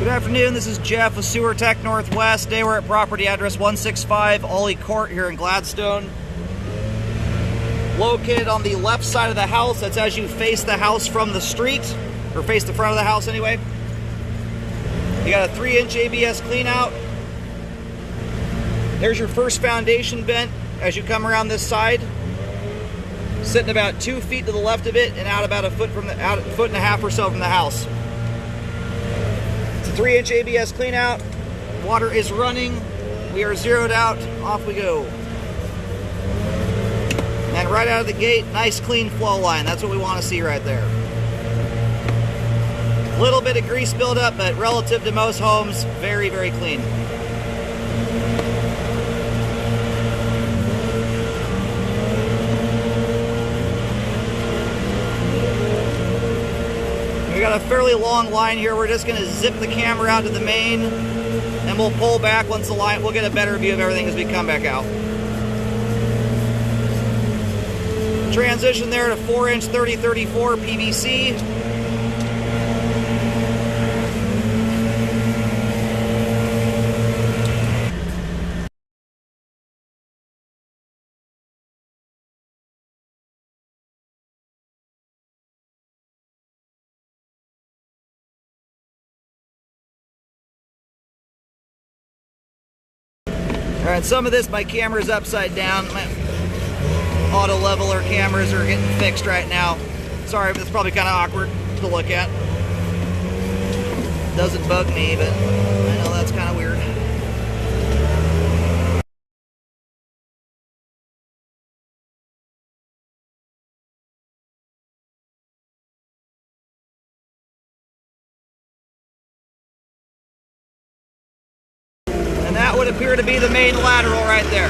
Good afternoon, this is Jeff with Sewer Tech Northwest. Today we're at property address 165 Ollie Court here in Gladstone. Located on the left side of the house, that's as you face the house from the street, or face the front of the house anyway. You got a 3-inch ABS clean out. There's your first foundation vent as you come around this side. Sitting about 2 feet to the left of it and out about a foot and a half or so from the house. 3-inch ABS clean out. Water is running. We are zeroed out. Off we go. And right out of the gate, nice clean flow line. That's what we want to see right there. A little bit of grease buildup, but relative to most homes, very, very clean. We got a fairly long line here. We're just going to zip the camera out to the main, and we'll pull back once the line. We'll get a better view of everything as we come back out. Transition there to 4-inch 3034 PVC. Alright, some of this, my camera's upside down. My auto leveler cameras are getting fixed right now. Sorry, but it's probably kind of awkward to look at. Doesn't bug me, but I know that's kind of weird. And that would appear to be the main lateral right there.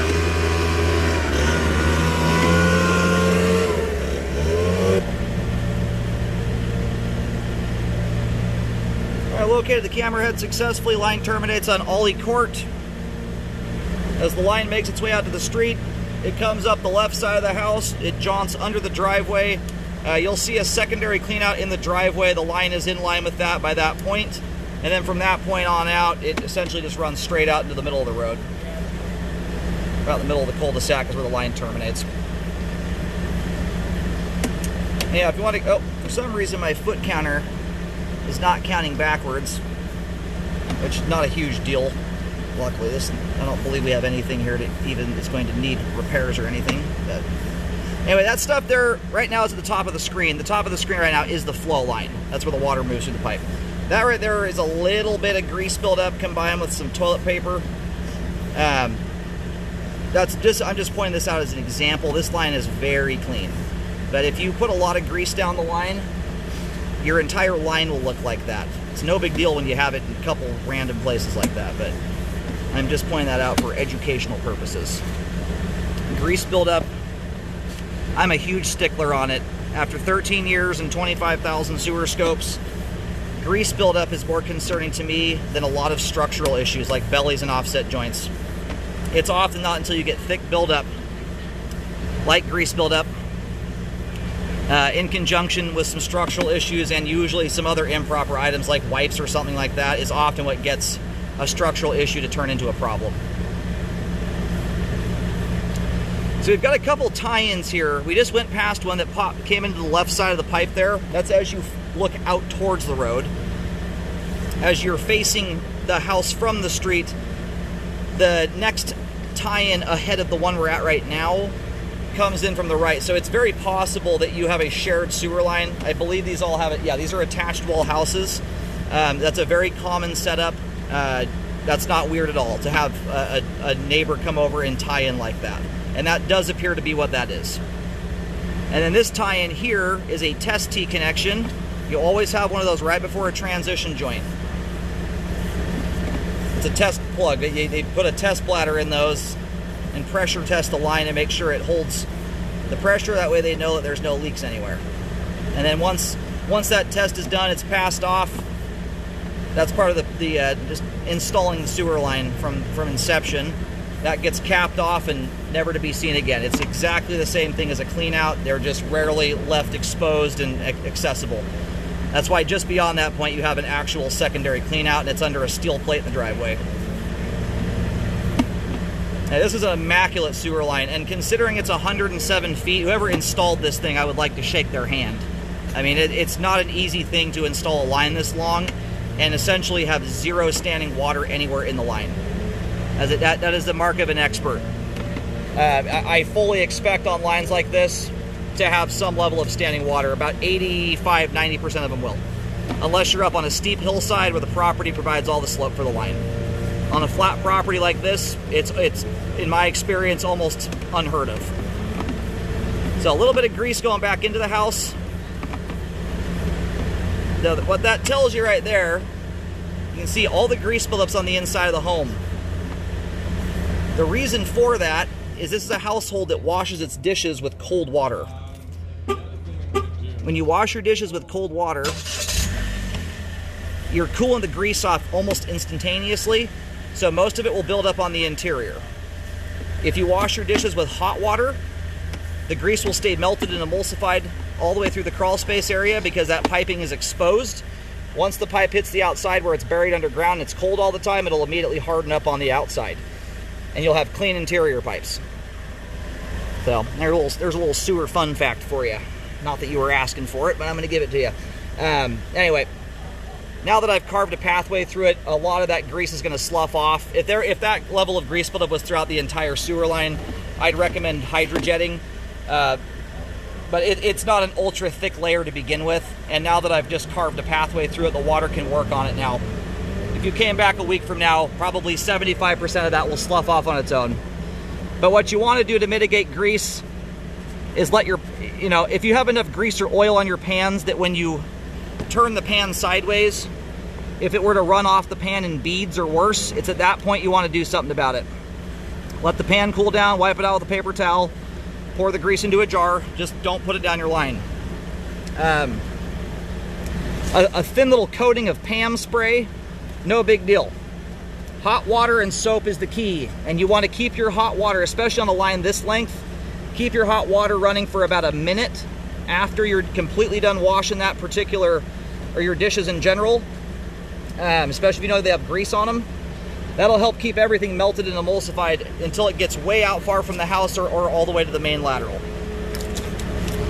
I located the camera head successfully. Line terminates on Ollie Court. As the line makes its way out to the street, it comes up the left side of the house. It jaunts under the driveway. You'll see a secondary clean out in the driveway. The line is in line with that by that point. And then from that point on out, it essentially just runs straight out into the middle of the road. About the middle of the cul-de-sac is where the line terminates. Yeah, if you want to, oh, for some reason my foot counter is not counting backwards, which is not a huge deal. Luckily, I don't believe we have anything here that even is going to need repairs or anything. But anyway, that stuff there right now is at the top of the screen. The top of the screen right now is the flow line. That's where the water moves through the pipe. That right there is a little bit of grease buildup combined with some toilet paper. I'm just pointing this out as an example. This line is very clean. But if you put a lot of grease down the line, your entire line will look like that. It's no big deal when you have it in a couple random places like that, but I'm just pointing that out for educational purposes. Grease buildup, I'm a huge stickler on it. After 13 years and 25,000 sewer scopes, grease buildup is more concerning to me than a lot of structural issues like bellies and offset joints. It's often not until you get thick buildup, like grease buildup, in conjunction with some structural issues and usually some other improper items like wipes or something like that, is often what gets a structural issue to turn into a problem. So we've got a couple tie-ins here. We just went past one that came into the left side of the pipe there. That's as you look out towards the road. As you're facing the house from the street, the next tie-in ahead of the one we're at right now comes in from the right. So it's very possible that you have a shared sewer line. I believe these all have it. Yeah, these are attached wall houses. That's a very common setup. That's not weird at all to have a neighbor come over and tie in like that. And that does appear to be what that is. And then this tie-in here is a test T connection. You always have one of those right before a transition joint. It's a test plug. They put a test bladder in those and pressure test the line and make sure it holds the pressure. That way they know that there's no leaks anywhere. And then once that test is done, it's passed off. That's part of the just installing the sewer line from inception. That gets capped off and never to be seen again. It's exactly the same thing as a clean out. They're just rarely left exposed and accessible. That's why just beyond that point you have an actual secondary clean out, and it's under a steel plate in the driveway. Now, this is an immaculate sewer line, and considering it's 107 feet, whoever installed this thing, I would like to shake their hand. I mean, it's not an easy thing to install a line this long and essentially have zero standing water anywhere in the line. That is the mark of an expert. I fully expect on lines like this to have some level of standing water. About 85–90% of them will. Unless you're up on a steep hillside where the property provides all the slope for the line. On a flat property like this, it's in my experience, almost unheard of. So a little bit of grease going back into the house. Now, what that tells you right there, you can see all the grease buildups on the inside of the home. The reason for that is this is a household that washes its dishes with cold water. When you wash your dishes with cold water, you're cooling the grease off almost instantaneously, so most of it will build up on the interior. If you wash your dishes with hot water, the grease will stay melted and emulsified all the way through the crawl space area because that piping is exposed. Once the pipe hits the outside where it's buried underground and it's cold all the time, it'll immediately harden up on the outside. And you'll have clean interior pipes. So there's a little sewer fun fact for you. Not that you were asking for it, but I'm going to give it to you. Anyway, now that I've carved a pathway through it, a lot of that grease is going to slough off. If that level of grease buildup was throughout the entire sewer line, I'd recommend hydrojetting. But it's not an ultra thick layer to begin with. And now that I've just carved a pathway through it, the water can work on it now. If you came back a week from now, probably 75% of that will slough off on its own. But what you want to do to mitigate grease is let your, if you have enough grease or oil on your pans that when you turn the pan sideways, if it were to run off the pan in beads or worse, it's at that point you want to do something about it. Let the pan cool down, wipe it out with a paper towel, pour the grease into a jar, just don't put it down your line. A thin little coating of PAM spray, no big deal. Hot water and soap is the key, and you want to keep your hot water, especially on a line this length, keep your hot water running for about a minute after you're completely done washing that particular, or your dishes in general, especially if they have grease on them. That'll help keep everything melted and emulsified until it gets way out far from the house or all the way to the main lateral.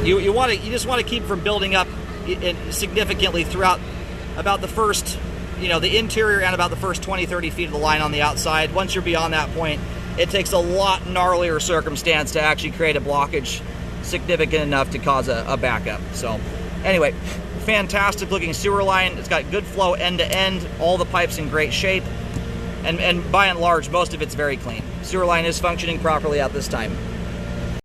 You just want to keep from building up significantly throughout about the first, the interior and about the first 20–30 feet of the line on the outside. Once you're beyond that point, it takes a lot gnarlier circumstance to actually create a blockage significant enough to cause a backup. So anyway, fantastic looking sewer line. It's got good flow end to end, all the pipes in great shape, and by and large, most of it's very clean. Sewer line is functioning properly at this time.